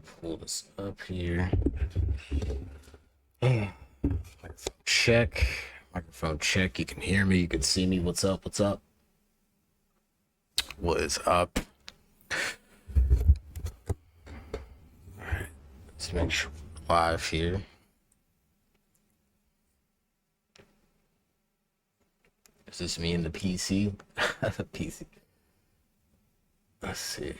pull this up here. Microphone check. Microphone check. You can hear me. You can see me. What's up? What's up? What is up? Alright. Let's make sure we're live here. Is this me in the PC? The PC. Let's see.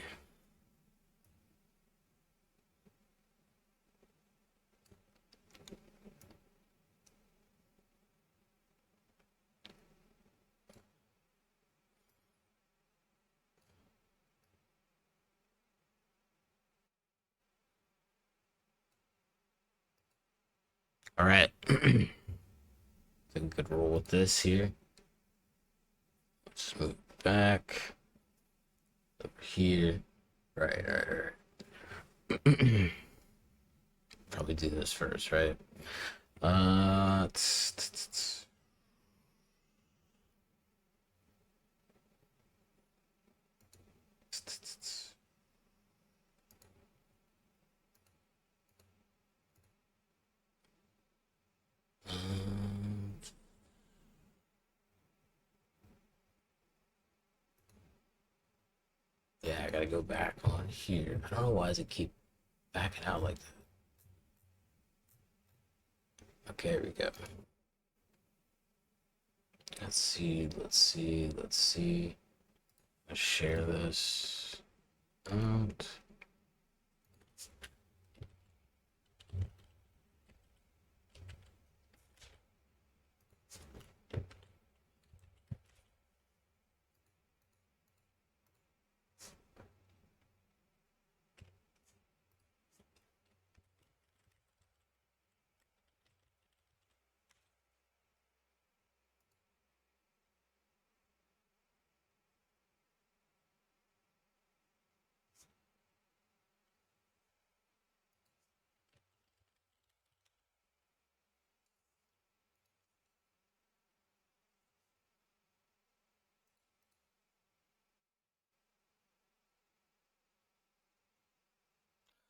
All right. I think we could roll with this here. Let's move back over here. Right. Probably do this first, right? Yeah, I gotta go back on here. I don't know why does it keep backing out like that. Okay, here we go. Let's see. Let's share this out.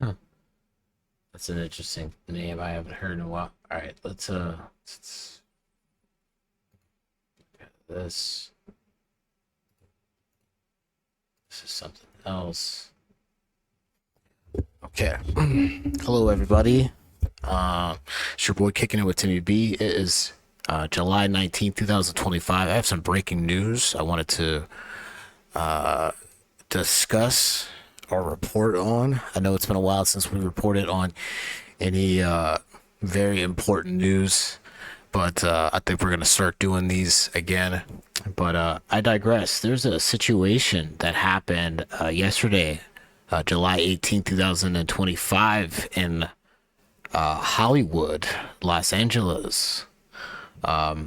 Huh. That's an interesting name I haven't heard in a while. All right, let's this. This is something else. Okay. Hello, everybody. It's your boy Kicking It with Timmy B. It is July 19th, 2025. I have some breaking news I wanted to discuss or report on. I know it's been a while since we reported on any very important news, but I think we're going to start doing these again. But I digress. There's a situation that happened yesterday, July 18th, 2025, in Hollywood, Los Angeles. I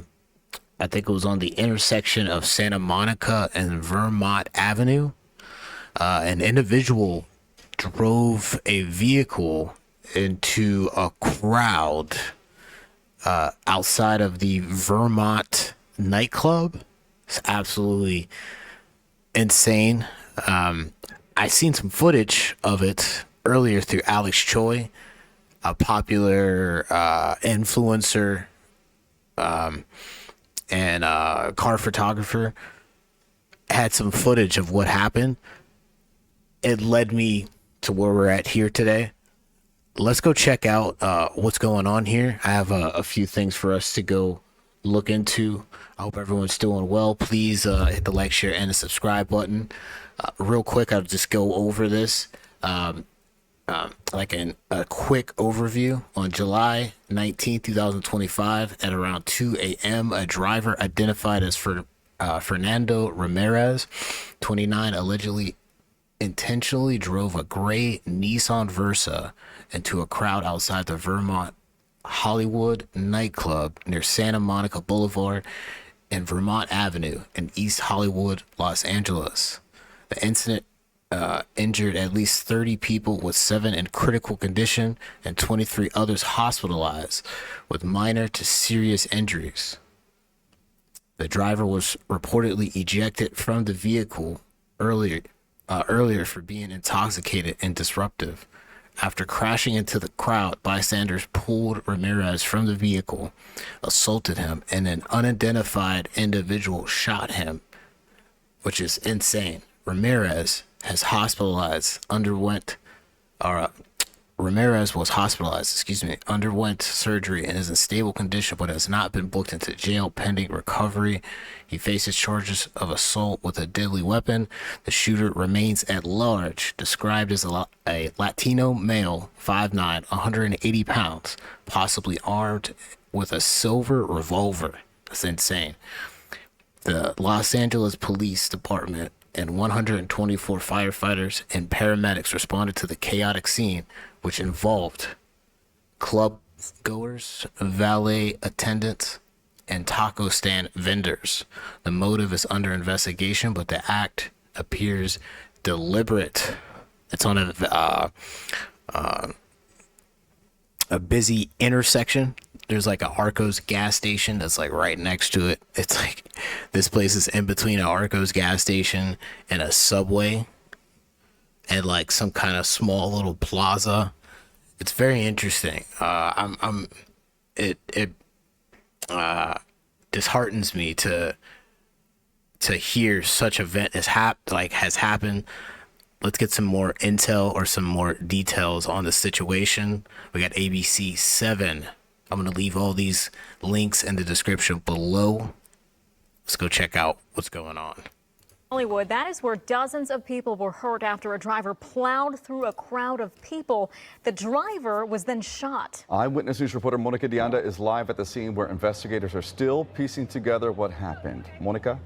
think it was on the intersection of Santa Monica and Vermont Avenue. An individual drove a vehicle into a crowd outside of the Vermont nightclub. It's absolutely insane. I seen some footage of it earlier through Alex Choi, a popular influencer and car photographer. Had some footage of what happened. It led me to where we're at here today. Let's go check out what's going on here. I have a few things for us to go look into. I hope everyone's doing well. Please hit the like, share, and the subscribe button. Real quick, I'll just go over this. Like a quick overview. On July 19th, 2025, at around 2 a.m., a driver identified as Fernando Ramirez, 29, allegedly intentionally drove a gray Nissan Versa into a crowd outside the Vermont Hollywood nightclub near Santa Monica Boulevard and Vermont Avenue in East Hollywood, Los Angeles. The incident injured at least 30 people, with 7 in critical condition and 23 others hospitalized with minor to serious injuries. The driver was reportedly ejected from the vehicle earlier for being intoxicated and disruptive. After crashing into the crowd, bystanders pulled Ramirez from the vehicle, assaulted him, and an unidentified individual shot him, which is insane. Ramirez has hospitalized, underwent, or Ramirez was hospitalized, underwent surgery and is in stable condition but has not been booked into jail pending recovery. He faces charges of assault with a deadly weapon. The shooter remains at large, described as a Latino male, 5'9", 180 pounds, possibly armed with a silver revolver. That's insane. The Los Angeles Police Department and 124 firefighters and paramedics responded to the chaotic scene, which involved club goers, valet attendants, and taco stand vendors. The motive is under investigation, but the act appears deliberate. It's on a busy intersection. There's like a Arcos gas station that's like right next to it. It's like this place is in between an Arcos gas station and a Subway and like some kind of small little plaza. It's very interesting. It disheartens me to hear such event has happened. Let's get some more intel or some more details on the situation. We got ABC 7. I'm going to leave all these links in the description below. Let's go check out what's going on. Hollywood, that is where dozens of people were hurt after a driver plowed through a crowd of people. The driver was then shot. Eyewitness News reporter Monica Dianda is live at the scene where investigators are still piecing together what happened. Monica?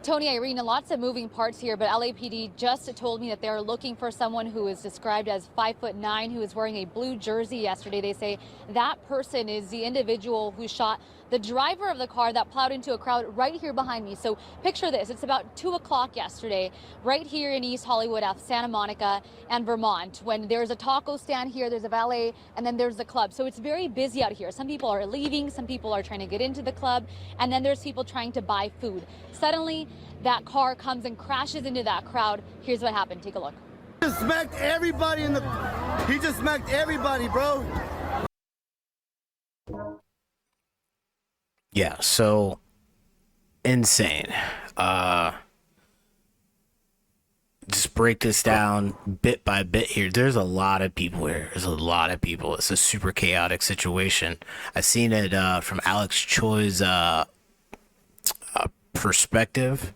Tony, Irene, lots of moving parts here, but LAPD just told me that they're looking for someone who is described as 5'9", who is wearing a blue jersey yesterday. They say that person is the individual who shot the driver of the car that plowed into a crowd right here behind me. So picture this. It's about 2 o'clock yesterday, right here in East Hollywood at Santa Monica and Vermont, when there's a taco stand here, there's a valet, and then there's the club. So it's very busy out here. Some people are leaving, some people are trying to get into the club, and then there's people trying to buy food. Suddenly, that car comes and crashes into that crowd. Here's what happened. Take a look. He just smacked everybody He just smacked everybody, bro. Yeah, so insane. Just break this down bit by bit here. There's a lot of people here. There's a lot of people. It's a super chaotic situation. I've seen it from Alex Choi's perspective,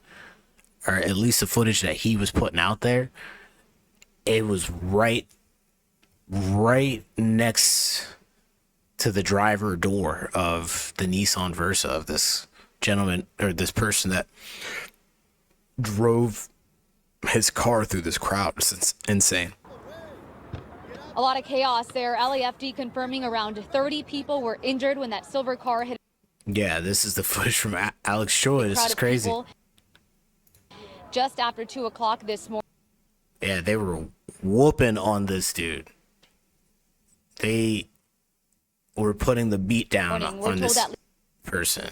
or at least the footage that he was putting out there. It was right next to the driver door of the Nissan Versa of this gentleman, or this person that drove his car through this crowd. It's insane. A lot of chaos there. LAFD confirming around 30 people were injured when that silver car hit. Yeah, this is the footage from Alex Choi. This is crazy. Just after 2 o'clock this morning. Yeah, they were whooping on this dude. They were putting the beat down on this person.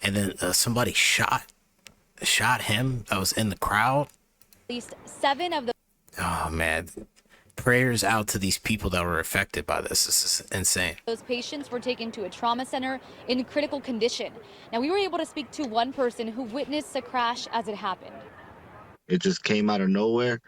And then somebody shot him that was in the crowd. At least 7 of the... Oh, man. Prayers out to these people that were affected by this. This is insane. Those patients were taken to a trauma center in critical condition. Now, we were able to speak to one person who witnessed the crash as it happened. It just came out of nowhere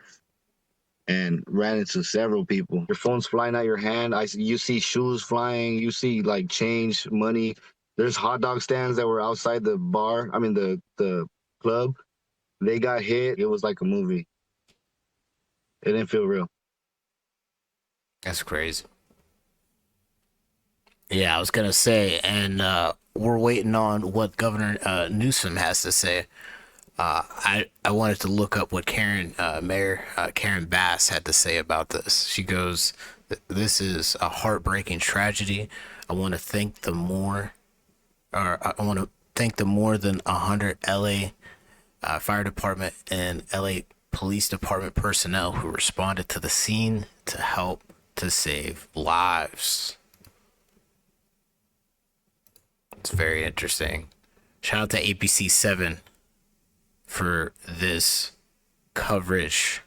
and ran into several people. Your phone's flying out your hand. You see shoes flying. You see like change, money. There's hot dog stands that were outside the bar. I mean, the club. They got hit. It was like a movie. It didn't feel real. That's crazy. Yeah, I was going to say, and we're waiting on what Governor Newsom has to say. I wanted to look up what Mayor Karen Bass had to say about this. She goes, "This is a heartbreaking tragedy. I want to thank the more than 100 LA Fire Department and LA Police Department personnel who responded to the scene to help to save lives." It's very interesting. Shout out to ABC 7 for this coverage.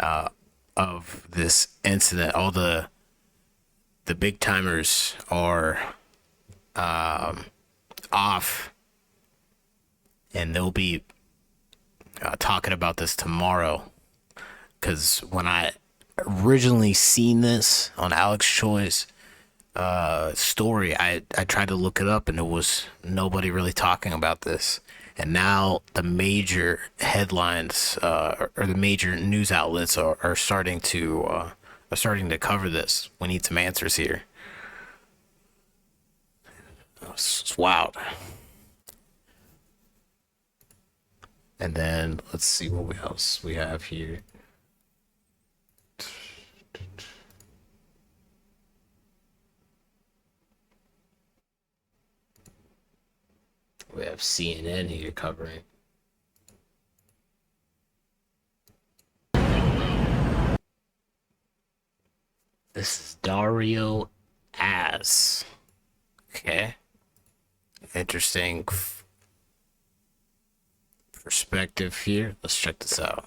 of this incident. All the big timers are off, and they'll be talking about this tomorrow. Because when I originally seen this on Alex Choi's story, I tried to look it up, and there was nobody really talking about this. And now the major headlines or the major news outlets are starting to cover this. We need some answers here. It's wild. And then let's see what else we have here. We have CNN here covering. This is Dario As. Okay. Interesting perspective here. Let's check this out.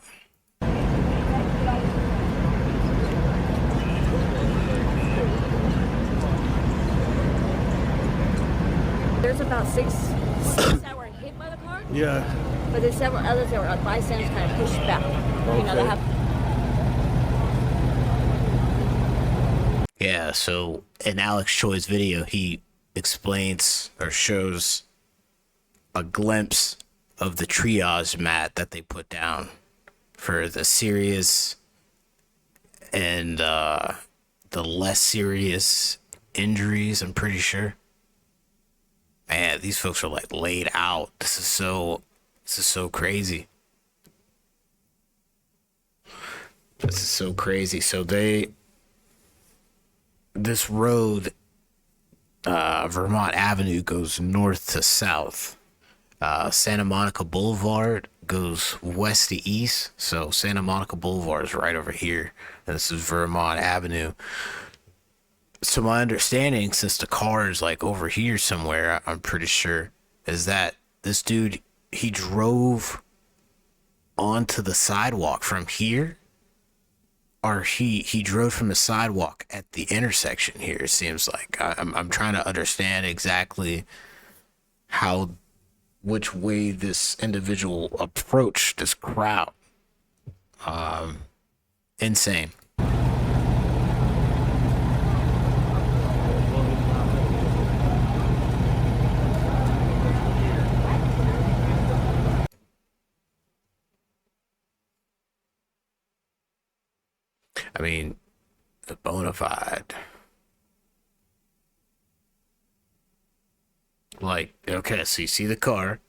There's about six that were hit by the car, Yeah. but there's several others that were bystanders kind of pushed back. You know, they have. Yeah, so in Alex Choi's video, he explains or shows a glimpse of the triage mat that they put down for the serious and the less serious injuries, I'm pretty sure. Man, these folks are like laid out. This is so crazy. This is so crazy. So this road, Vermont Avenue, goes north to south. Santa Monica Boulevard goes west to east. So Santa Monica Boulevard is right over here. And this is Vermont Avenue. So my understanding, since the car is like over here somewhere, I'm pretty sure, is that this dude, he drove onto the sidewalk from here, or he drove from the sidewalk at the intersection here. It seems like I'm trying to understand exactly which way this individual approached this crowd. Insane. I mean, the bona fide. Like, okay, so you see the car.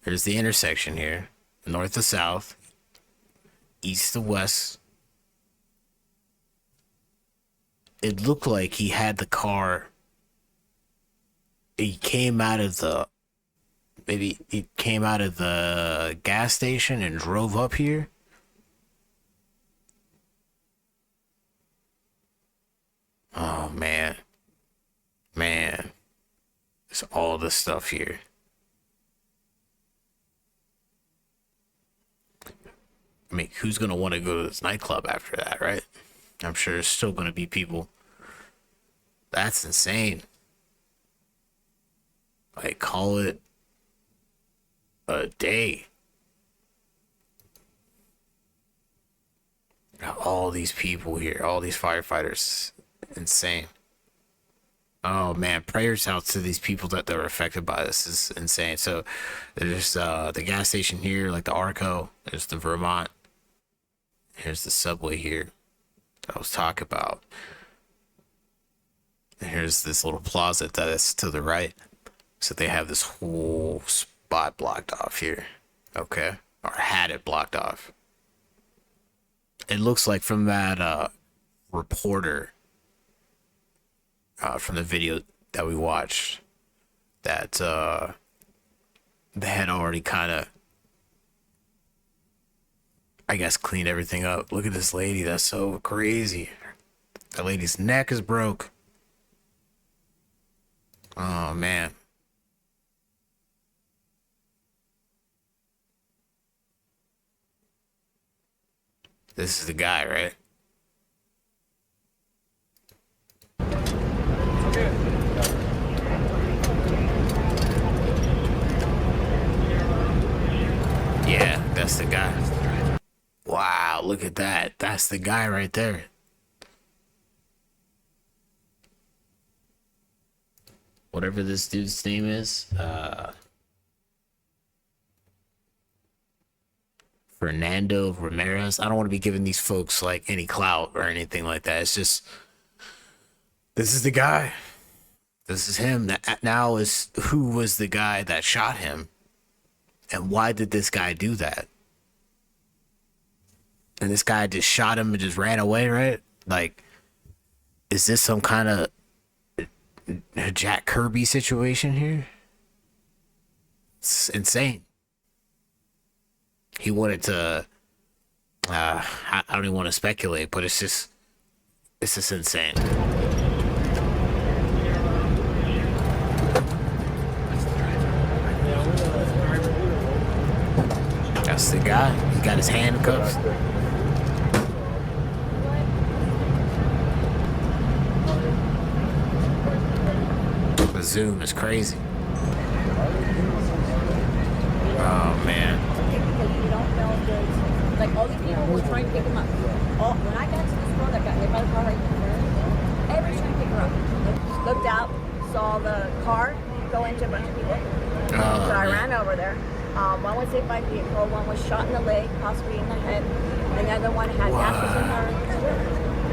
There's the intersection here. North to south. East to west. It looked like he had the car. He came out of the... Maybe he came out of the gas station and drove up here. Oh, man. Man. There's all this stuff here. I mean, who's going to want to go to this nightclub after that, right? I'm sure there's still going to be people. That's insane. Like, call it a day. All these people here, all these firefighters. Insane. Oh man, prayers out to these people that were affected by this. Is insane. So there's the gas station here, like the Arco. There's the Vermont. Here's the subway here that I was talking about. And here's this little plaza that is to the right. So they have this whole spot blocked off here. Okay. Or had it blocked off. It looks like from that reporter from the video that we watched that they had already kind of, I guess, cleaned everything up. Look at this lady. That's so crazy. That lady's neck is broke. Oh man. This is the guy, right? Yeah, that's the guy. Wow, look at that. That's the guy right there. Whatever this dude's name is, Fernando Ramirez. I don't want to be giving these folks like any clout or anything like that. It's just, this is the guy. This is him. That now is who was the guy that shot him, and why did this guy do that? And this guy just shot him and just ran away, right? Like, is this some kind of Jack Kirby situation here? It's insane. He wanted to, I don't even want to speculate, but it's just insane. That's the guy. He got his handcuffs. The zoom is crazy. Oh man. Because you don't know if there's, like, all these people were trying to pick him up. When I got to this girl that got hit by the car right there, everybody's trying to pick her up. Looked out, saw the car go into a bunch of people. So I ran over there. One was hit by a vehicle, one was shot in the leg, possibly in the head, and the other one had gashes in her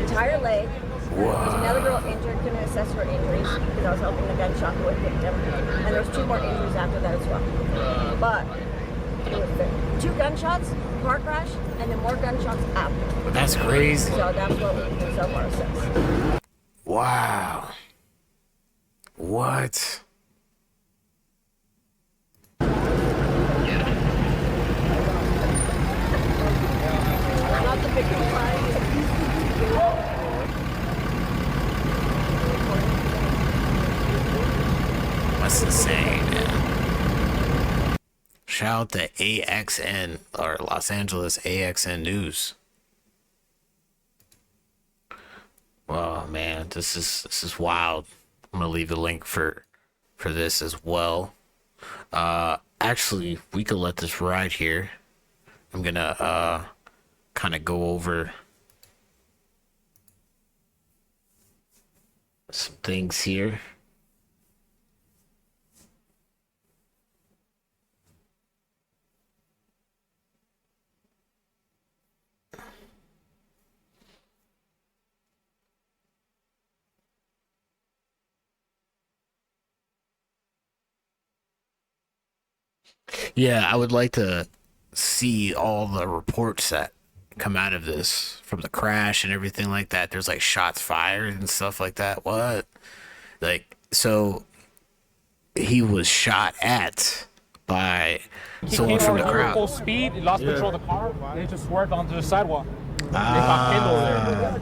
entire leg. There was another girl injured, couldn't assess her injuries because I was helping the gunshot wound victim. And there's 2 more injuries after that as well. But it was 2 gunshots, car crash, and then more gunshots after. That's crazy. So that's what we can so far assess. Wow. What? Not the victim side. That's insane, man. Shout out to AXN, or Los Angeles AXN News. Oh man, this is wild. I'm gonna leave the link for this as well. Actually, we could let this ride here. I'm gonna kind of go over some things here. Yeah, I would like to see all the reports that come out of this from the crash and everything like that. There's like shots fired and stuff like that. What? Like, so he was shot at by someone from the crowd. Full speed, he lost control of the car, and he just swerved onto the sidewalk. They got Kendall there.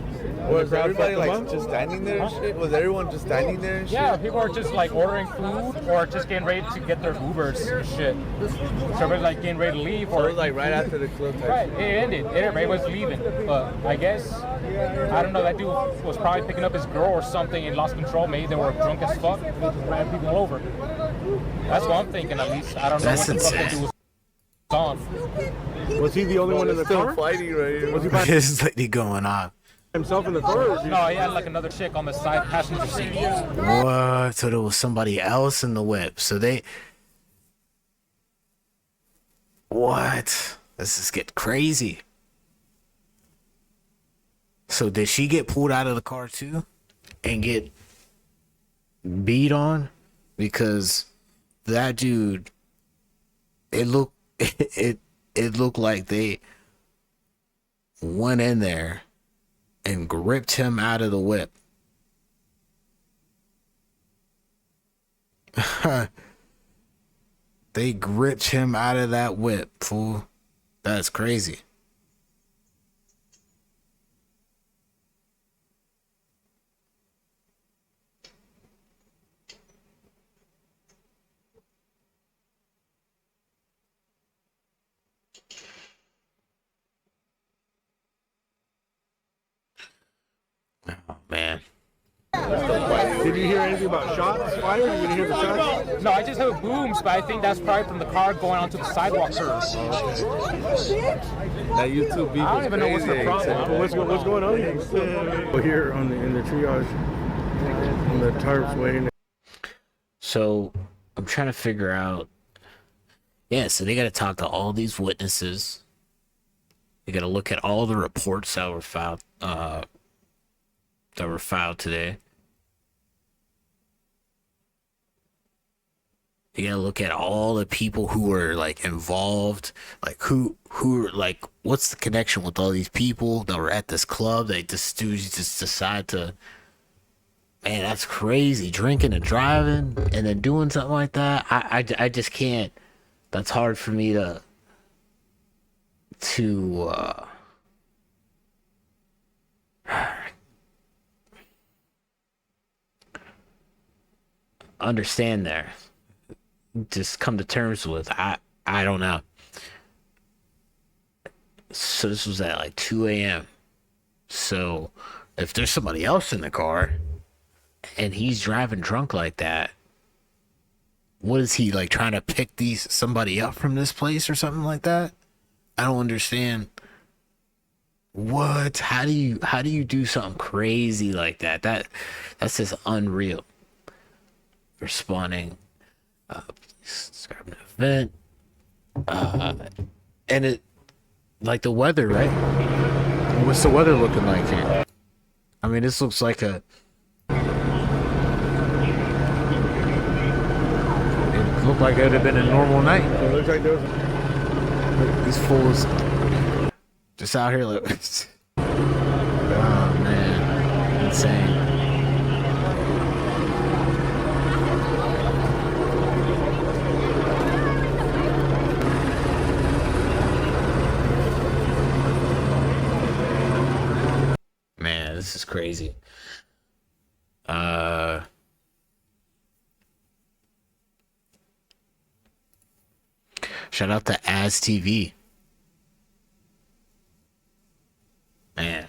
Was everybody like just standing there and shit? Was everyone just standing there and shit? Yeah, people were just like ordering food or just getting ready to get their Ubers and shit. So everybody's like getting ready to leave. So it was like right after the club type Right, shit. it ended. Everybody was leaving. But I guess, I don't know, that dude was probably picking up his girl or something and lost control. Maybe they were drunk as fuck and they just ran people over. That's what I'm thinking at least. I don't know That's what the fuck that insane. dude was on. Was he the only one in the Still car? fighting right here. Was he by This lady going on. himself in the car? Or No, he had like another chick on the side passenger seat. What? So there was somebody else in the whip. So they. What? This is get crazy. So did she get pulled out of the car too, and get beat on? Because that dude, it looked it looked like they went in there and gripped him out of the whip. They gripped him out of that whip, fool. That's crazy. Oh man. Did you hear anything about shots fired? Did you hear the shots? No, I just heard booms, but I think that's probably from the car going onto the sidewalk curb. That YouTube beef I don't even know what's the crazy. problem. What's going on here? We're here on in the triage, on the tarps waiting. So I'm trying to figure out. Yeah, so they got to talk to all these witnesses. They got to look at all the reports that were filed. That were filed today. You gotta look at all the people who were like involved, like who like what's the connection with all these people that were at this club? They just decide to, man, that's crazy, drinking and driving and then doing something like that. I just can't. That's hard for me to understand there. Just come to terms with. I don't know. So this was at like 2 a.m. So if there's somebody else in the car and he's driving drunk like that, what is he like trying to pick somebody up from this place or something like that? I don't understand. What? How do you do something crazy like that? That's just unreal. Responding. Describe an event. And it, like the weather, right? What's the weather looking like here? I mean, this looks like it looked like it would have been a normal night. It looks like there was. These fools just out here like, oh man, insane. Man, this is crazy. Shout out to As TV. Man.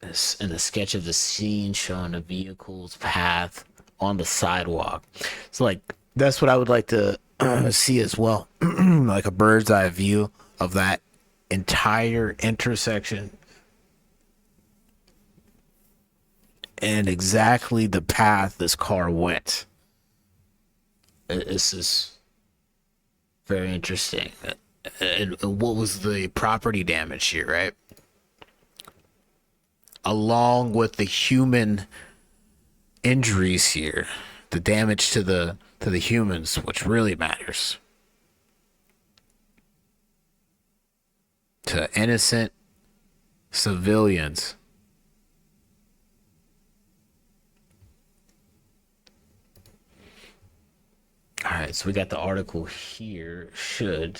This in the sketch of the scene showing the vehicle's path on the sidewalk. So like that's what I would like to see as well. Like a bird's eye view of that entire intersection. And exactly the path this car went. This is very interesting. And what was the property damage here, right? Along with the human injuries here, the damage to the humans, which really matters. To innocent civilians. All right, so we got the article here. We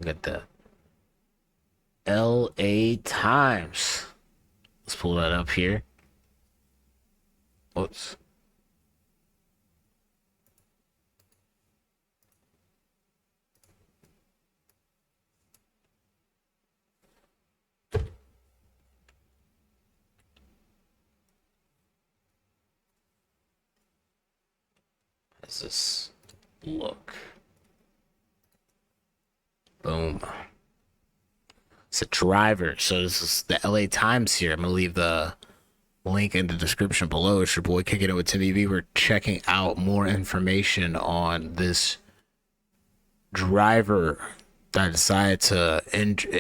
got the LA Times. Let's pull that up here. Oops. Does this look? Boom. It's a driver. So this is the LA Times here. I'm going to leave the link in the description below. It's your boy Kicking It with Timmy B. We're checking out more information on this driver that decided to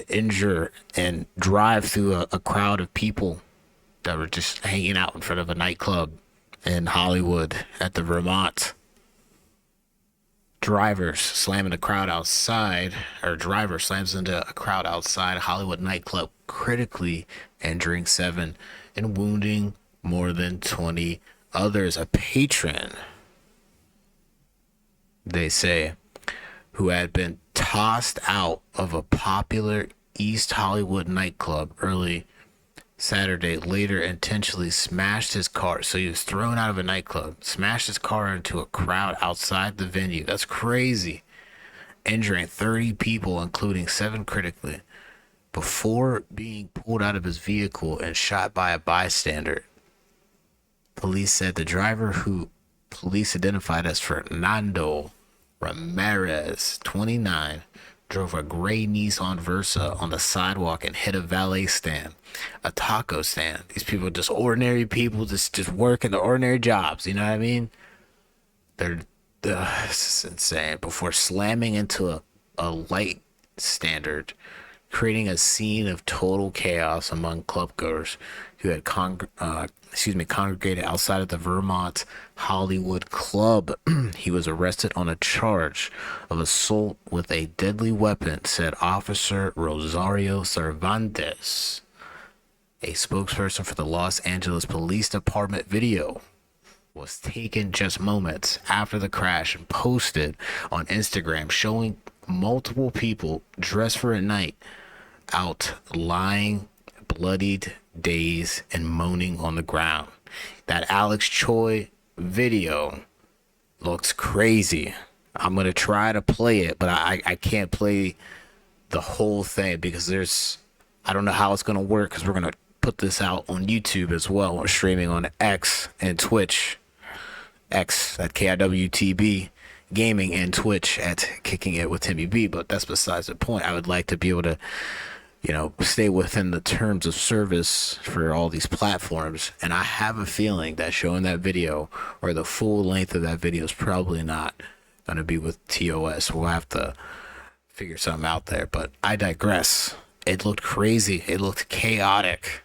injure and drive through a crowd of people that were just hanging out in front of a nightclub in Hollywood at the Vermont. Driver slams into a crowd outside a Hollywood nightclub, critically injuring 7 and wounding more than 20 others. A patron, they say, who had been tossed out of a popular East Hollywood nightclub early Saturday later intentionally smashed his car. So he was thrown out of a nightclub, smashed his car into a crowd outside the venue. That's crazy. Injuring 30 people, including 7 critically, before being pulled out of his vehicle and shot by a bystander. Police said the driver, who police identified as Fernando Ramirez, 29, drove a gray Nissan Versa on the sidewalk and hit a valet stand, a taco stand. These people are just ordinary people, just working their ordinary jobs. You know what I mean? This is insane. Before slamming into a light standard, creating a scene of total chaos among clubgoers who had congregated outside of the Vermont Hollywood Club. He was arrested on a charge of assault with a deadly weapon, said Officer Rosario Cervantes, a spokesperson for the Los Angeles Police Department. Video was taken just moments after the crash and posted on Instagram, showing multiple people dressed for a night out lying, bloodied, dazed, and moaning on the ground. That Alex Choi video looks crazy. I'm gonna try to play it, but I can't play the whole thing because I don't know how it's gonna work, because we're gonna put this out on YouTube as well. We're streaming on X and Twitch. X at KIWTB Gaming, and Twitch at Kicking It with Timmy B. But that's besides the point. I would like to be able to, stay within the terms of service for all these platforms. And I have a feeling that showing that video, or the full length of that video, is probably not going to be with TOS. We'll have to figure something out there. But I digress. It looked crazy. It looked chaotic.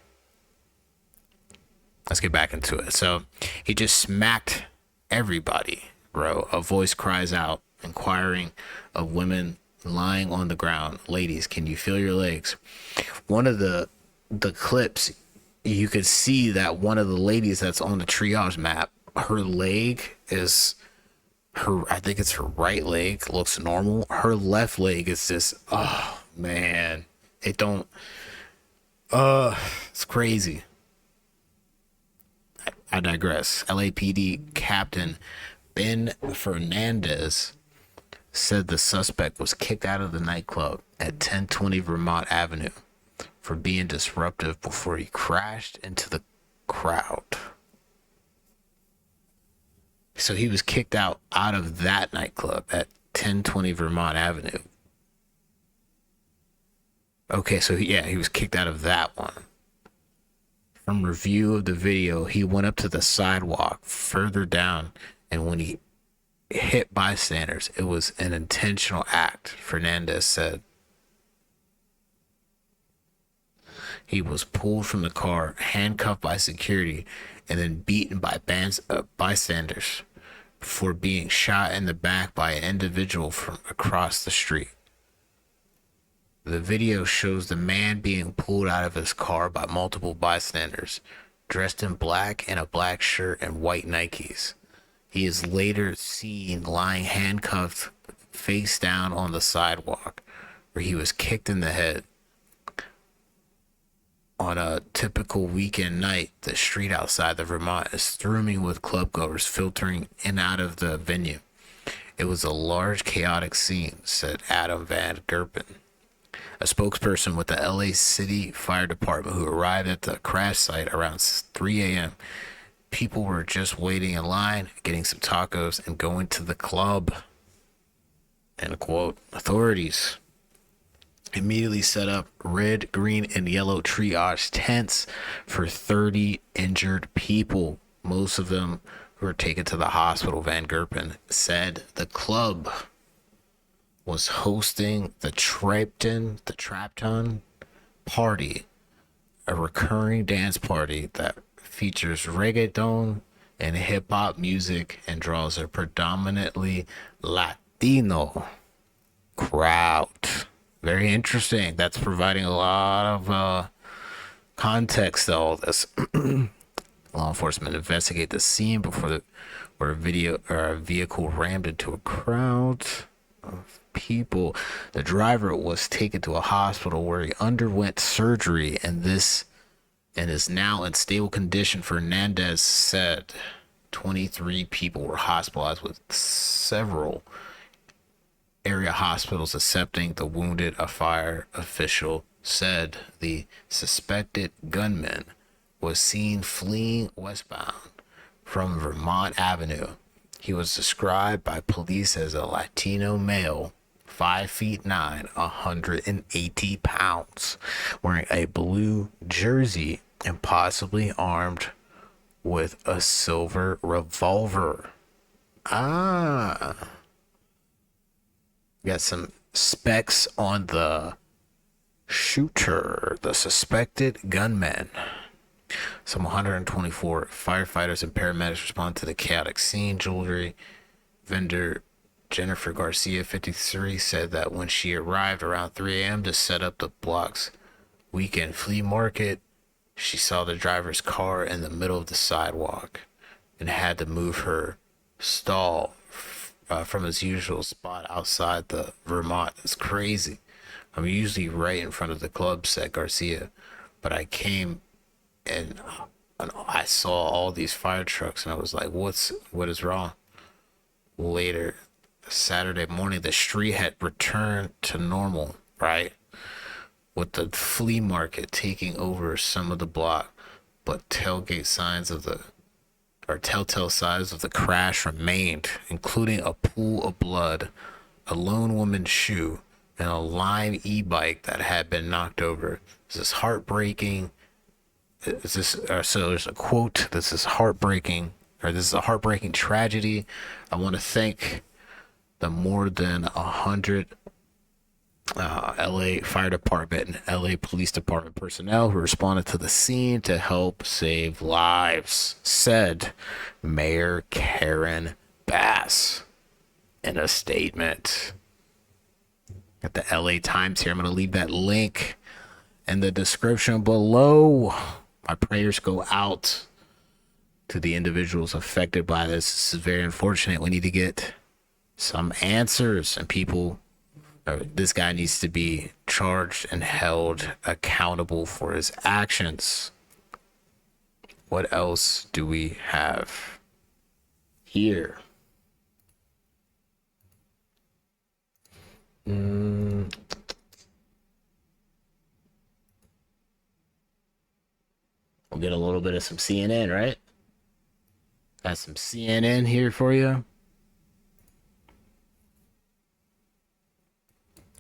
Let's get back into it. So he just smacked everybody, bro. A voice cries out, inquiring of women lying on the ground. Ladies, can you feel your legs? One of the clips, you could see that one of the ladies that's on the triage map, her leg is I think it's her right leg, looks normal. Her left leg is just, oh man, it's crazy. I digress. LAPD Captain Ben Fernandez said the suspect was kicked out of the nightclub at 1020 Vermont Avenue for being disruptive before he crashed into the crowd. So he was kicked out of that nightclub at 1020 Vermont Avenue. Okay, so he was kicked out of that one. From review of the video, he went up to the sidewalk further down, and when he hit bystanders, it was an intentional act, Fernandez said. He was pulled from the car, handcuffed by security, and then beaten by bystanders before being shot in the back by an individual from across the street. The video shows the man being pulled out of his car by multiple bystanders, dressed in black and a black shirt and white Nikes. He is later seen lying handcuffed face down on the sidewalk, where he was kicked in the head. On a typical weekend night, the street outside the Vermont is streaming with clubgoers filtering in and out of the venue. It was a large, chaotic scene, said Adam Van Gerpen, a spokesperson with the LA City Fire Department, who arrived at the crash site around 3 a.m. People were just waiting in line, getting some tacos, and going to the club. End quote. Authorities immediately set up red, green, and yellow triage tents for 30 injured people, most of them who were taken to the hospital. Van Gerpen said the club was hosting the Trapton party, a recurring dance party that features reggaeton and hip-hop music and draws a predominantly Latino crowd. Very interesting. That's providing a lot of context to all this. Law enforcement investigate the scene where a vehicle rammed into a crowd of people. The driver was taken to a hospital where he underwent surgery, and this and is now in stable condition. Fernandez said 23 people were hospitalized, with several area hospitals accepting the wounded. A fire official said the suspected gunman was seen fleeing westbound from Vermont Avenue. He was described by police as a Latino male, 5'9", 180 pounds, wearing a blue jersey and possibly armed with a silver revolver. Got some specs on the shooter, the suspected gunman. Some 124 firefighters and paramedics responded to the chaotic scene. Jewelry vendor Jennifer Garcia, 53, said that when she arrived around 3 a.m. to set up the block's weekend flea market, she saw the driver's car in the middle of the sidewalk and had to move her stall from its usual spot outside the Vermont. It's crazy. I'm usually right in front of the club, said Garcia, but I came and I saw all these fire trucks and I was like, what is wrong? Later Saturday morning, the street had returned to normal, right? With the flea market taking over some of the block, but telltale signs of the crash remained, including a pool of blood, a lone woman's shoe, and a Lime e-bike that had been knocked over. This is heartbreaking. So there's a quote. This is a heartbreaking tragedy. I want to thank the more than 100 LA Fire Department and LA Police Department personnel who responded to the scene to help save lives, said Mayor Karen Bass in a statement. At the LA Times here. I'm going to leave that link in the description below. My prayers go out to the individuals affected by this. This is very unfortunate. We need to get some answers, and this guy needs to be charged and held accountable for his actions. What else do we have here? We'll get a little bit of some CNN, right? Got some CNN here for you.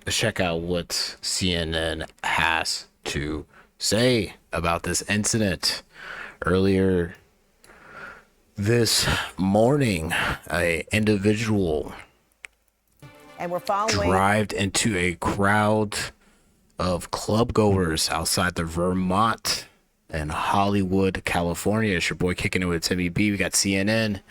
Let's check out what CNN has to say about this incident. Earlier this morning, an individual drove into a crowd of club goers outside the Vermont and Hollywood, California. It's your boy kicking it with Timmy B. We got CNN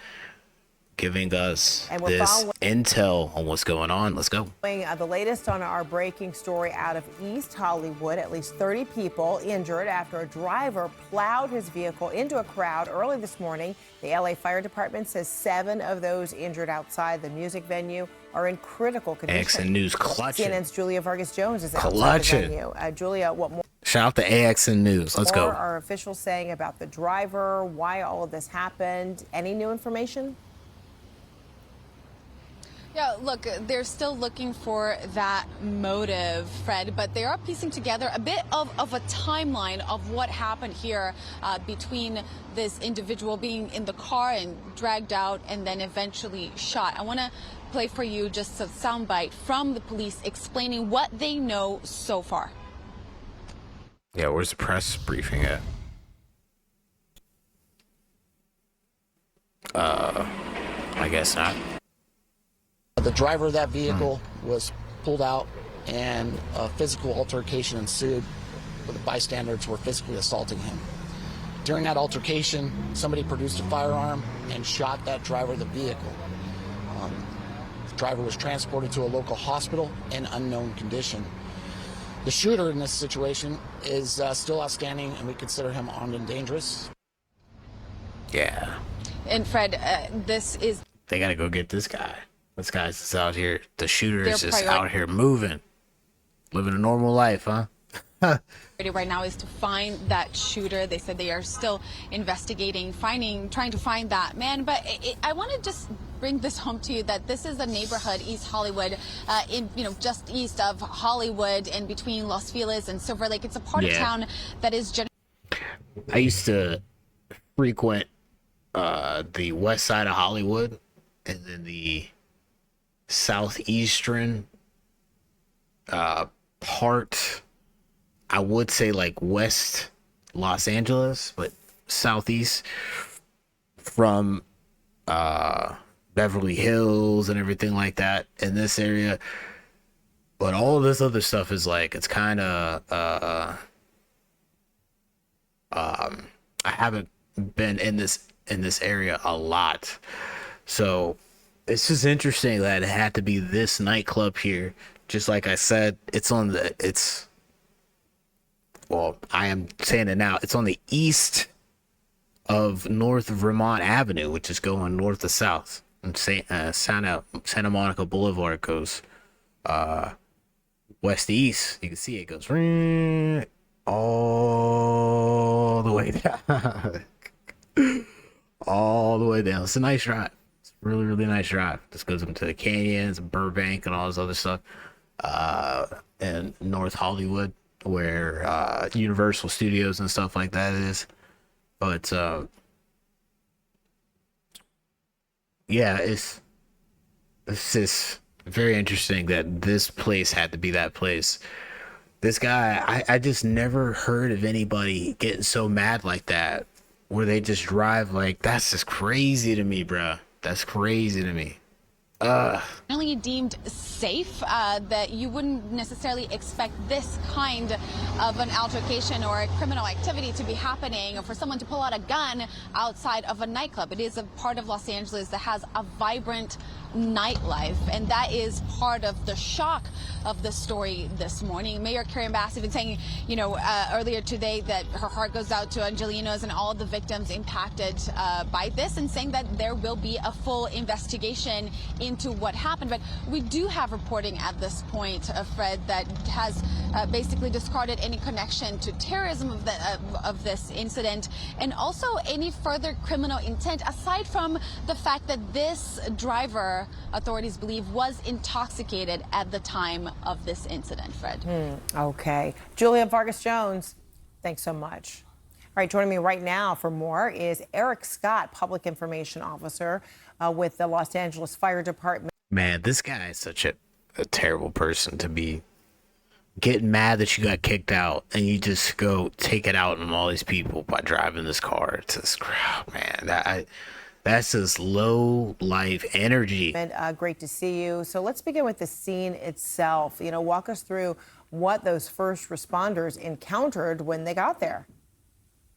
giving us this intel on what's going on. Let's go. The latest on our breaking story out of East Hollywood. At least 30 people injured after a driver plowed his vehicle into a crowd early this morning. The LA Fire Department says 7 of those injured outside the music venue are in critical condition. AXN News clutching. CNN's Julia Vargas Jones is outside the venue. Julia, what more? Shout out to AXN News. Let's go. What are officials saying about the driver? Why all of this happened? Any new information? Yeah, look, they're still looking for that motive, Fred, but they are piecing together a bit of a timeline of what happened here between this individual being in the car and dragged out and then eventually shot. I want to play for you just a soundbite from the police explaining what they know so far. Yeah, where's the press briefing at? I guess not. The driver of that vehicle was pulled out and a physical altercation ensued where the bystanders were physically assaulting him. During that altercation, somebody produced a firearm and shot that driver of the vehicle. The driver was transported to a local hospital in unknown condition. The shooter in this situation is still outstanding, and we consider him armed and dangerous. Yeah. And Fred, this is... They gotta go get this guy. This guy's just out here. The shooter is just out here moving. Living a normal life, huh? Right now is to find that shooter. They said they are still investigating, trying to find that man. But I want to just bring this home to you that this is a neighborhood, East Hollywood, just east of Hollywood and between Los Feliz and Silver Lake. It's a part of town that is. I used to frequent the west side of Hollywood and then the southeastern part. I would say like West Los Angeles, but southeast from Beverly Hills and everything like that in this area. But all of this other stuff is like, it's kind of I haven't been in this area a lot, so it's just interesting that it had to be this nightclub here. Just like I said, well, I am saying it now. It's on the east of North Vermont Avenue, which is going north to south. And Santa Monica Boulevard goes west to east. You can see it goes all the way down. All the way down. It's a nice drive. It's a really, really nice drive. This goes into the canyons, Burbank, and all this other stuff. And North Hollywood, where Universal Studios and stuff like that is. But yeah, it's just very interesting that this place had to be that place. This guy, I just never heard of anybody getting so mad like that, where they just drive like, that's just crazy to me, bruh. That's crazy to me. Really deemed safe, that you wouldn't necessarily expect this kind of an altercation or a criminal activity to be happening, or for someone to pull out a gun outside of a nightclub. It is a part of Los Angeles that has a vibrant nightlife, and that is part of the shock of the story this morning. Mayor Karen Bass even saying, earlier today that her heart goes out to Angelinos and all the victims impacted by this, and saying that there will be a full investigation into what happened. But we do have reporting at this point, Fred, that has basically discarded any connection to terrorism of this incident, and also any further criminal intent, aside from the fact that this driver, authorities believe, was intoxicated at the time of this incident, Fred. Okay. Julia Vargas Jones, thanks so much. All right, joining me right now for more is Eric Scott, Public Information Officer with the Los Angeles Fire Department. Man, this guy is such a terrible person to be getting mad that you got kicked out, and you just go take it out on all these people by driving this car. It's just, man, that's just low life energy. And great to see you. So let's begin with the scene itself. Walk us through what those first responders encountered when they got there.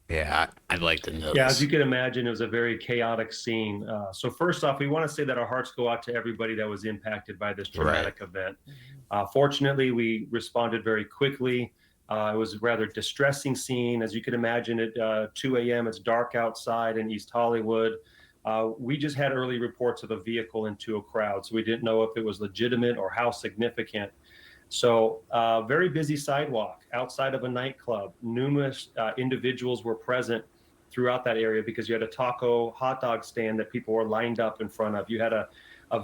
Yeah, I'd like to know. Yeah, as you can imagine, it was a very chaotic scene. So first off, we want to say that our hearts go out to everybody that was impacted by this dramatic event. Fortunately, we responded very quickly. It was a rather distressing scene. As you can imagine, at 2 a.m., it's dark outside in East Hollywood. We just had early reports of a vehicle into a crowd, so we didn't know if it was legitimate or how significant. So very busy sidewalk outside of a nightclub. Numerous individuals were present throughout that area because you had a taco hot dog stand that people were lined up in front of. You had a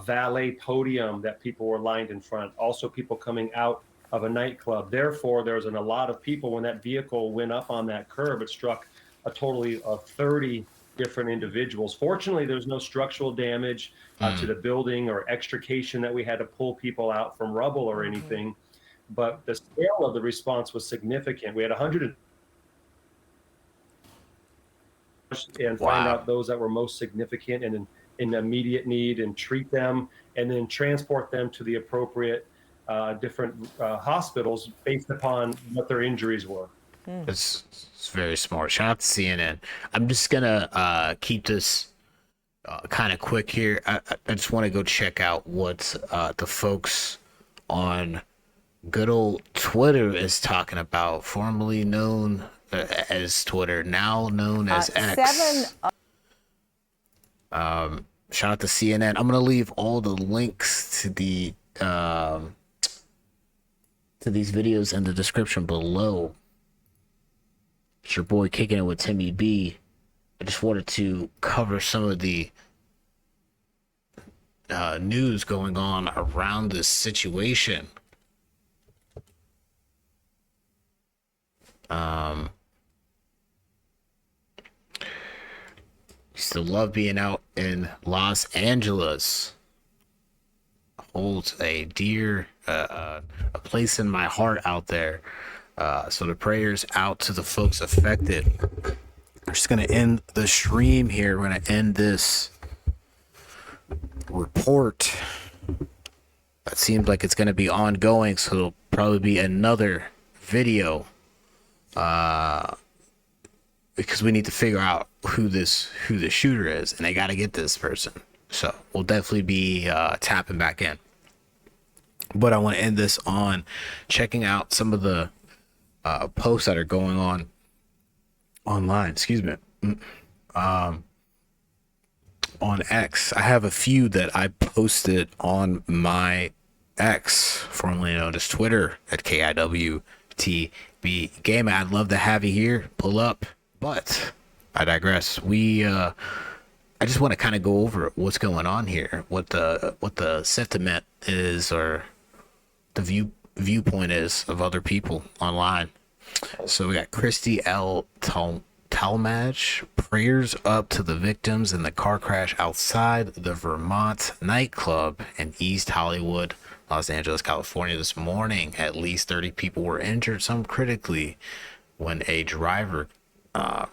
valet podium that people were lined in front. Also people coming out of a nightclub. Therefore, there was a lot of people. When that vehicle went up on that curb, it struck a totally of 30 different individuals. Fortunately, there's no structural damage to the building or extrication that we had to pull people out from rubble or anything. But the scale of the response was significant. We had 100 and find out those that were most significant and in immediate need and treat them, and then transport them to the appropriate different hospitals based upon what their injuries were. It's very smart. Shout out to CNN. I'm just gonna keep this kind of quick here. I just want to go check out what the folks on good old Twitter is talking about, formerly known as Twitter, now known as X. Shout out to CNN. I'm gonna leave all the links to the to these videos in the description below. It's your boy Kicking It with Timmy B. I just wanted to cover some of the news going on around this situation. Used to love being out in Los Angeles. Holds a dear a place in my heart out there. So the prayers out to the folks affected. I'm just gonna end the stream here. We're gonna end this report. That seems like it's gonna be ongoing, so it'll probably be another video. Because we need to figure out who the shooter is, and they got to get this person. So we'll definitely be tapping back in. But I want to end this on checking out some of the posts that are going on online. Excuse me. On X, I have a few that I posted on my X, formerly known as Twitter, at KIWTB Game. I'd love to have you here. Pull up. But I digress. I just want to kind of go over what's going on here, what the sentiment is, or the viewpoint is of other people online. So we got Christy L. Talmadge. Prayers up to the victims in the car crash outside the Vermont nightclub in East Hollywood, Los Angeles, California this morning. At least 30 people were injured, some critically, when a driver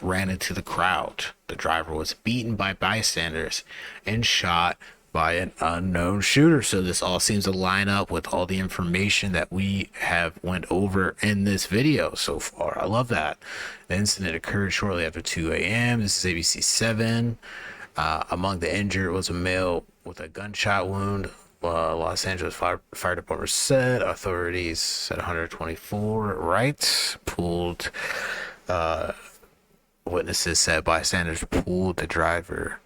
ran into the crowd. The driver was beaten by bystanders and shot by an unknown shooter. So this all seems to line up with all the information that we have went over in this video so far. I love that. The incident occurred shortly after 2 a.m. This is ABC 7. Among the injured was a male with a gunshot wound. Los Angeles Fire Department said. Authorities said 124 right. Pulled. Witnesses said bystanders pulled the driver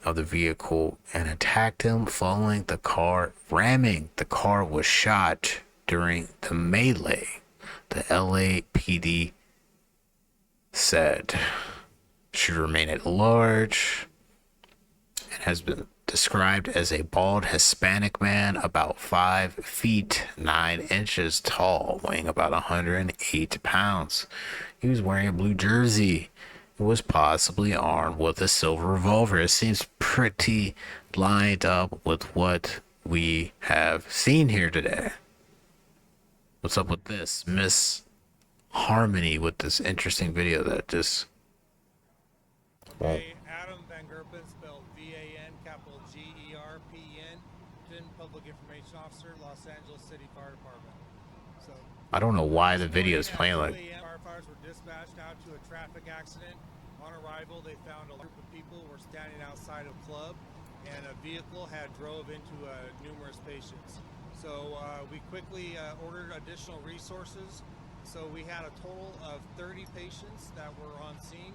of the vehicle and attacked him, following the car, ramming. The car was shot during the melee, the LAPD said. Should remain at large and has been described as a bald Hispanic man about 5 feet 9 inches tall, weighing about 108 pounds. He was wearing a blue jersey and was possibly armed with a silver revolver. It seems pretty lined up with what we have seen here today. What's up with this? Miss Harmony with this interesting video that just... Adam Van Gerpen, spelled V-A-N, capital G-E-R-P-N, Public Information Officer, Los Angeles City Fire Department. So, I don't know why the video is playing like... Firefighters were dispatched out to a traffic accident. On arrival, they found a group of people were standing outside of a club, and a vehicle had drove into numerous patients. So we quickly ordered additional resources. So we had a total of 30 patients that were on scene.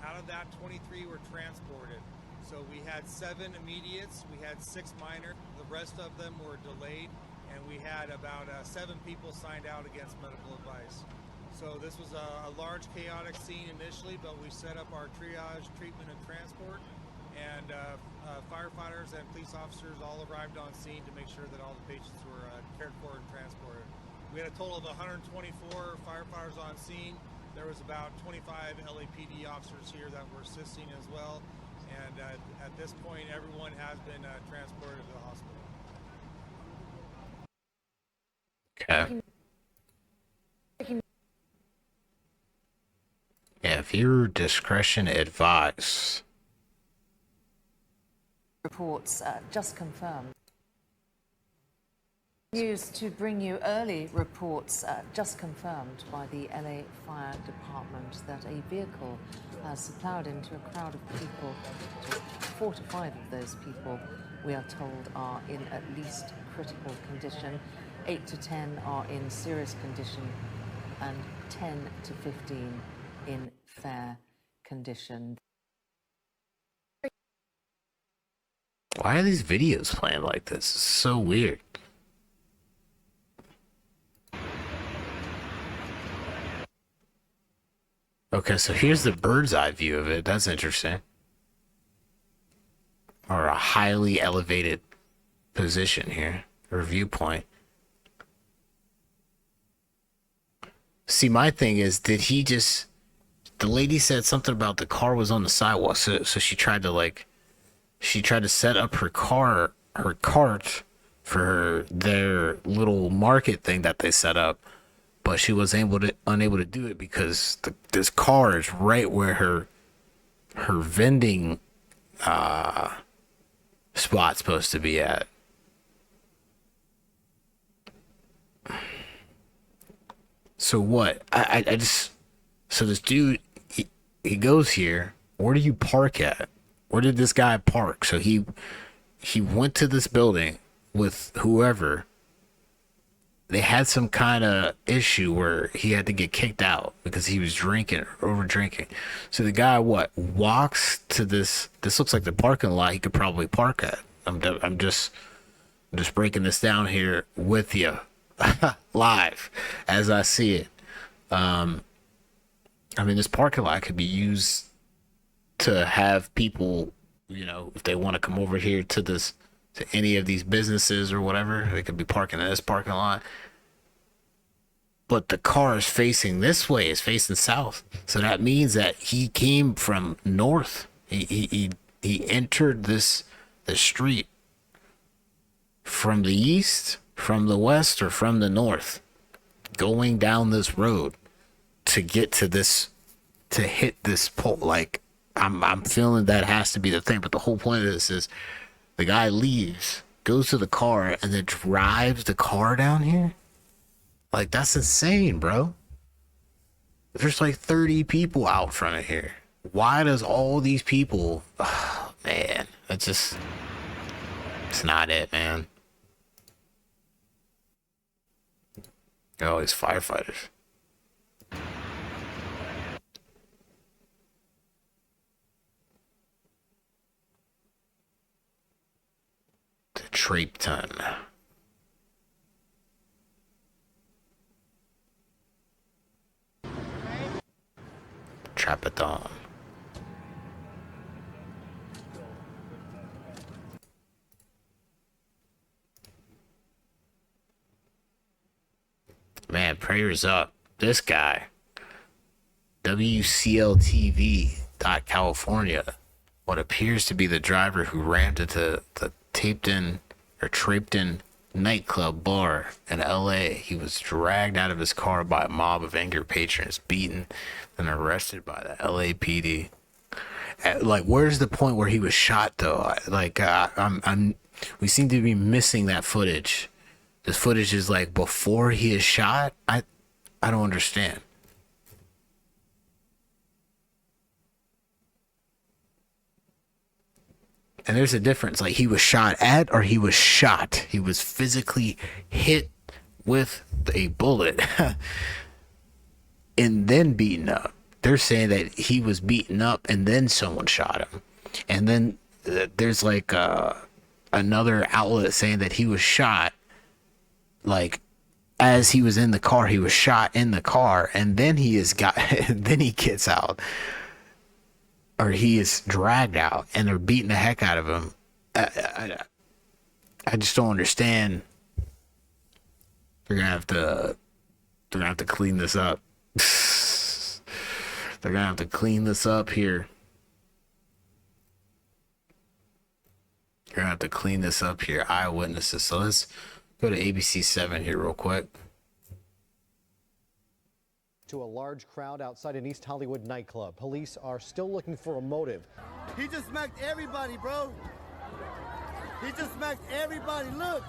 Out of that, 23 were transported. So we had 7 immediates, we had 6 minor, the rest of them were delayed, and we had about 7 people signed out against medical advice. So this was a large chaotic scene initially, but we set up our triage, treatment, and transport, and firefighters and police officers all arrived on scene to make sure that all the patients were cared for and transported. We had a total of 124 firefighters on scene. There was about 25 LAPD officers here that were assisting as well. And at this point, everyone has been transported to the hospital. Okay. Yeah, viewer discretion advised. Reports just confirmed. News to bring you early reports just confirmed by the LA Fire Department that a vehicle has plowed into a crowd of people. Just 4 to 5 of those people, we are told, are in at least critical condition. 8 to 10 are in serious condition, and 10 to 15 in fair condition. Why are these videos playing like this? It's so weird. Okay, so here's the bird's eye view of it. That's interesting. Or a highly elevated position here, or viewpoint. See, my thing is, did he just... The lady said something about the car was on the sidewalk, so she tried to set up her cart for their little market thing that they set up, but she was unable to do it because this car is right where her vending spot's supposed to be at. So what? I just... So this dude, he goes here. Where do you park at? Where did this guy park? So he went to this building with whoever. They had some kind of issue where he had to get kicked out because he was drinking, over drinking. So the guy walks to this looks like the parking lot he could probably park at. I'm just breaking this down here with you live as I see it. I mean, this parking lot could be used to have people, you know, if they want to come over here to any of these businesses or whatever, they could be parking in this parking lot. But the car is facing this way, it's facing south. So that means that he came from north. He entered the street from the east, from the west, or from the north, going down this road to get to this, to hit this pole. Like, I'm feeling that has to be the thing. But the whole point of this is the guy leaves, goes to the car, and then drives the car down here. Like, that's insane, bro. There's like 30 people out front of here. Why does all these people... Oh, man, it's not it, man. Oh, these firefighters. The Trapeton. Trapeton. Man, prayers up. This guy, WCLTV.California, what appears to be the driver who rammed into the Trapeton nightclub bar in LA. He was dragged out of his car by a mob of angry patrons, beaten, and arrested by the LAPD. Like, where's the point where he was shot, though? Like, we seem to be missing that footage. This footage is like before he is shot. I don't understand. And there's a difference. Like, he was shot at, or he was shot. He was physically hit with a bullet and then beaten up. They're saying that he was beaten up and then someone shot him. And then there's like another outlet saying that he was shot, like, as he was in the car. He was shot in the car, and then then he gets out, or he is dragged out, and they're beating the heck out of him. I just don't understand. They're gonna have to clean this up. They're gonna have to clean this up here. You're gonna have to clean this up here. Eyewitnesses. So let's go to ABC 7 here real quick. To a large crowd outside an East Hollywood nightclub. Police are still looking for a motive. He just smacked everybody, bro. He just smacked everybody. Look.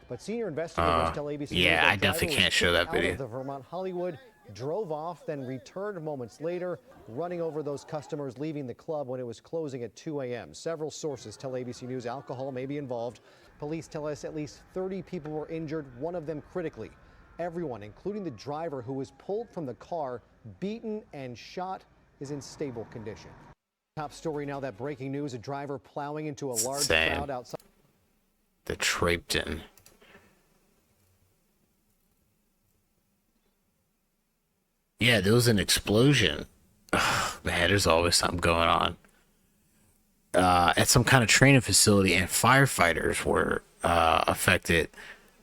But senior investigators tell ABC yeah, I definitely can't show that video. Out of the Vermont Hollywood, drove off, then returned moments later, running over those customers leaving the club when it was closing at 2 a.m. Several sources tell ABC News alcohol may be involved. Police tell us at least 30 people were injured, one of them critically. Everyone, including the driver who was pulled from the car, beaten and shot, is in stable condition. Top story now, that breaking news, a driver plowing into a large crowd outside the Trapeton. Yeah, there was an explosion man, there's always something going on. At some kind of training facility, and firefighters were affected.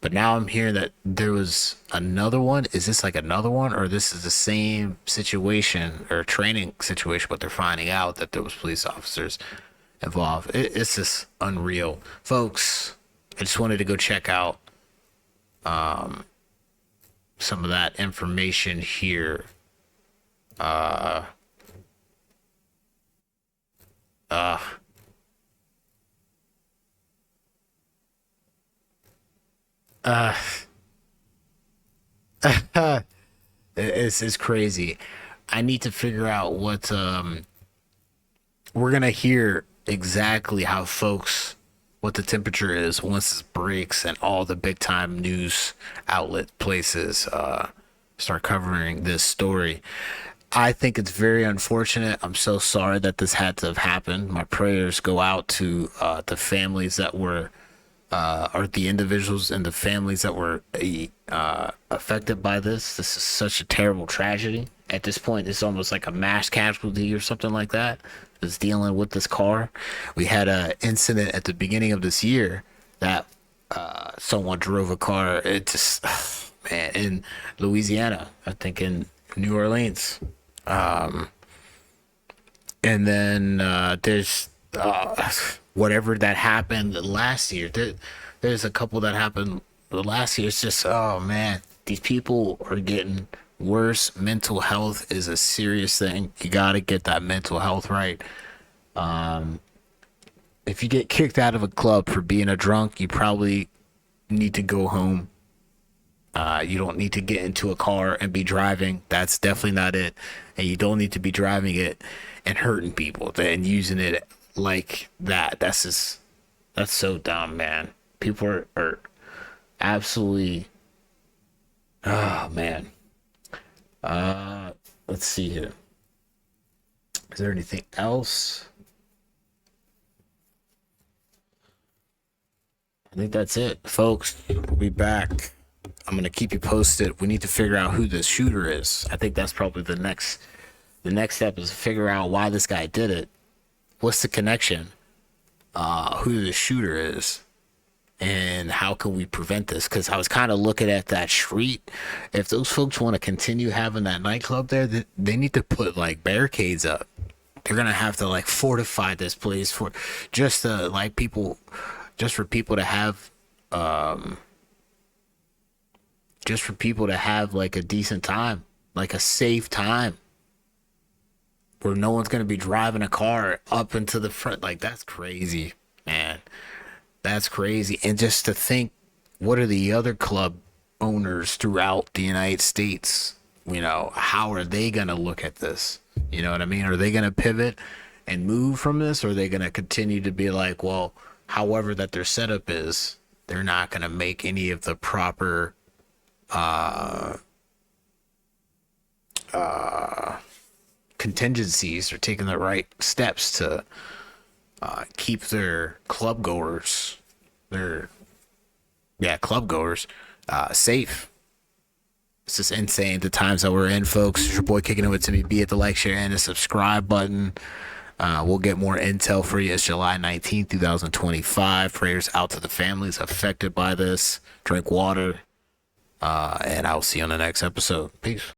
But now I'm hearing that there was another one. Is this like another one, or this is the same situation or training situation, but they're finding out that there was police officers involved? It's just unreal, folks. I just wanted to go check out some of that information here. It's crazy. I need to figure out what we're gonna hear exactly how folks, what the temperature is once this breaks and all the big time news outlet places start covering this story. I think it's very unfortunate. I'm so sorry that this had to have happened. My prayers go out to the families that were or the individuals and the families that were affected by this. This is such a terrible tragedy. At this point, it's almost like a mass casualty or something like that. Is dealing with this car. We had an incident at the beginning of this year that someone drove a car. It just, man, in Louisiana, I think in New Orleans. And then there's whatever that happened last year. There's a couple that happened last year. It's just, oh man, these people are getting worse. Mental health is a serious thing. You got to get that mental health right. If you get kicked out of a club for being a drunk, you probably need to go home. You don't need to get into a car and be driving. That's definitely not it. And you don't need to be driving it and hurting people and using it like that. That's so dumb, man. People are absolutely, oh man. Let's see here. Is there anything else? I think that's it, folks. We'll be back. I'm gonna keep you posted. We need to figure out who the shooter is. I think that's probably the next step, is to figure out why this guy did it. What's the connection? Who the shooter is, and how can we prevent this? Because I was kind of looking at that street. If those folks want to continue having that nightclub there, they need to put like barricades up. They're gonna have to like fortify this place for just like people, just for people to have like a decent time, like a safe time, where no one's gonna be driving a car up into the front. Like, that's crazy, man. That's crazy. And just to think, what are the other club owners throughout the United States? You know, how are they gonna look at this? You know what I mean? Are they gonna pivot and move from this, or are they gonna continue to be like, well, however that their setup is, they're not gonna make any of the proper contingencies or taking the right steps to keep their club goers safe. It's just insane the times that we're in, folks. It's your boy kicking it with Timmy B. At the like, share, and the subscribe button. We'll get more intel for you. It's July 19th, 2025. Prayers out to the families affected by this. Drink water. And I'll see you on the next episode. Peace.